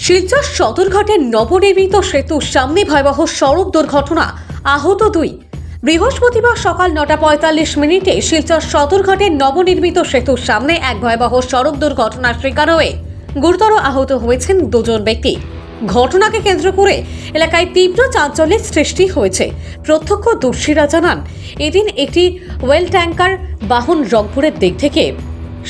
শিলচর সদরঘাটের নবনির্মিত সেতুর সামনে ভয়াবহ সড়ক দুর্ঘটনা, আহত 2। বৃহস্পতিবার সকাল 9:45 শিলচর সদরঘাটের নবনির্মিত সেতুর সামনে এক ভয়াবহ সড়ক দুর্ঘটনার শিকার হয়ে গুরুতর আহত হয়েছেন 2 জন ব্যক্তি। ঘটনাকে কেন্দ্র করে এলাকায় তীব্র চাঞ্চল্যের সৃষ্টি হয়েছে। প্রত্যক্ষদর্শীরা জানান, এদিন একটি ওয়েল ট্যাঙ্কার বাহন রংপুরের দিক থেকে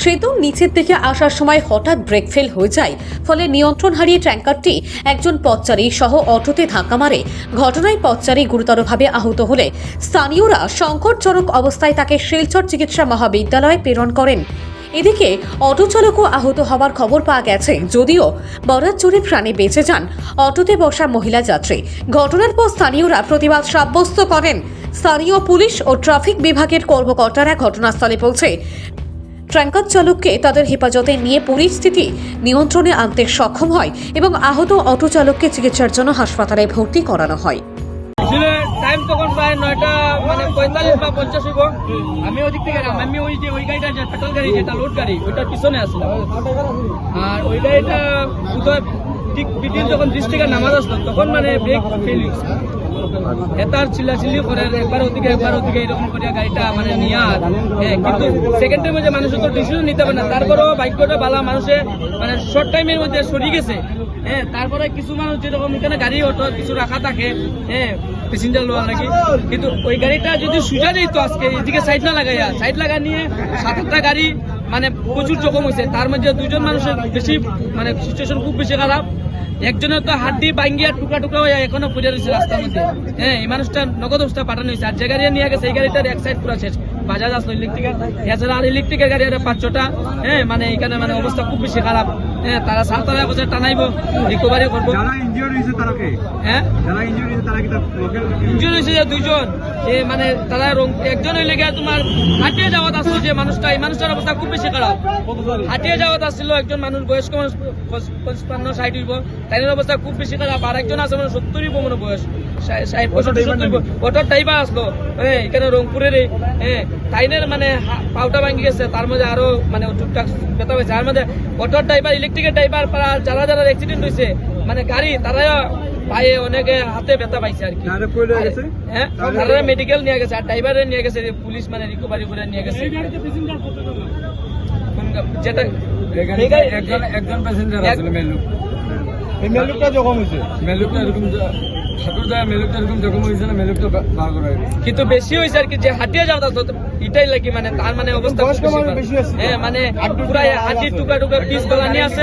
সেতুর নিচের দিকে আসার সময় হঠাৎ ব্রেক ফেল হয়ে যায়। ফলে নিয়ন্ত্রণ হারিয়ে ট্যাঙ্কারটি একজন পথচারী সহ অটোতে ধাক্কা মারে। ঘটনায় পথচারী গুরুতরভাবে আহত হলে স্থানীয়রা সংকটজনক অবস্থায় তাকে শিলচর চিকিৎসা মহাবিদ্যালয়ে প্রেরণ করেন। এদিকে অটো চালকও আহত হওয়ার খবর পাওয়া গেছে, যদিও বরাতজোরে প্রাণে বেঁচে যান অটোতে বসা মহিলা যাত্রী। ঘটনার পর স্থানীয়রা প্রতিবাদ সাব্যস্ত করেন। স্থানীয় পুলিশ ও ট্রাফিক বিভাগের কর্মকর্তারা ঘটনাস্থলে পৌঁছে ট্যাঙ্কার চালককে তাদের হেফাজতে নিয়ে পরিস্থিতি নিয়ন্ত্রণে আনতে সক্ষম হয় এবং আহত অটো চালককে চিকিৎসার জন্য হাসপাতালে ভর্তি করানো হয়। টাইম তখন প্রায় 9:45 বা 50 হইব। আমি ওদিক থেকে আমি ওই গাড়িটা যে পেট্রোল গাড়ি, যেটা লোড গাড়ি, ওইটার পিছনে আসলাম। আর ওই গাড়িটা ঠিক বিদিন যখন ব্রিজ থেকে নামাজ আসলো তখন ব্রেক ফেল হয়েছে। এটার চিল্লাচিল্লি করে একবার ওদিকে এরকম করে গাড়িটা নিয়ে কিন্তু সেকেন্ডের মধ্যে মানুষ তো ডিসিশন নিতে পারে না। তারপরেও ভাগ্যটা ভালো, মানুষে শর্ট টাইমের মধ্যে সরে গেছে। তারপরে কিছু মানুষ যেরকম এখানে গাড়ি অটো কিছু রাখা থাকে প্যাসেঞ্জার লোয়া নাকি, কিন্তু ওই গাড়িটা যদি সুজা যেত আজকে এদিকে সাইড লাগা নিয়ে 7-8টা গাড়ি প্রচুর জখম হয়েছে। তার মধ্যে 2 জন মানুষের বেশি সিচুয়েশন খুব বেশি খারাপ। একজনের তো হাড্ডি ভাঙ্গিয়া টুকরা টুকরা হয়ে এখনো পড়ে রয়েছে রাস্তার মধ্যে। এই মানুষটা নগদ অবস্থা পাঠানো হয়েছে। আর যে গাড়ি নিয়ে গেছে এই গাড়িটার এক সাইড পুরো শেষ। বাজাজ আসলো ইলেকট্রিকের, এছাড়া আর ইলেকট্রিকের গাড়ি 5-6টা। এখানে অবস্থা খুব বেশি খারাপ। তারা 7 বছর টানাইব, রিকভারি করবো। ইঞ্জুরি হয়েছে যে 2 জন। তারা একজন হইলে গিয়ে তোমার হাঁটিয়ে যাওয়াত আসলো যে মানুষটা, এই মানুষটার অবস্থা খুব বেশি খারাপ। হাঁটিয়ে যাওয়াত আসছিল একজন মানুষ, বয়স্ক মানুষ 55-60 হইব, তাইনের অবস্থা খুব বেশি খারাপ। আর একজন আছে 70 হইব বয়স, 60-65। অটোর ড্রাইভার আসলো এখানে রংপুরের, তাইনের পাউটা ভাঙ্গি গেছে। তার মধ্যে আরো টুকটাক ব্যথা হয়েছে। আর মধ্যে অটোর ড্রাইভার, ইলেকট্রিকের ড্রাইভার, যারা অ্যাক্সিডেন্ট হয়েছে গাড়ি, তারা পায়ে অনেকে হাতে ব্যথা পাইছে আর কি। তারা মেডিকেল নিয়ে গেছে, আর ড্রাইভারে নিয়ে গেছে পুলিশ রিকভারি করে নিয়ে গেছে। যেটা একজন প্যাসেঞ্জার আসলে মেলুকটা যখন হয়েছে, মেলুকটা এরকম কিন্তু বেশি হয়েছে আর কি, যে হাঁটিয়ে যাওয়া এটাই লাগি তার অবস্থা পুরা হাঁটির টুকরা টুকরা পিস গলা নিয়ে আছে।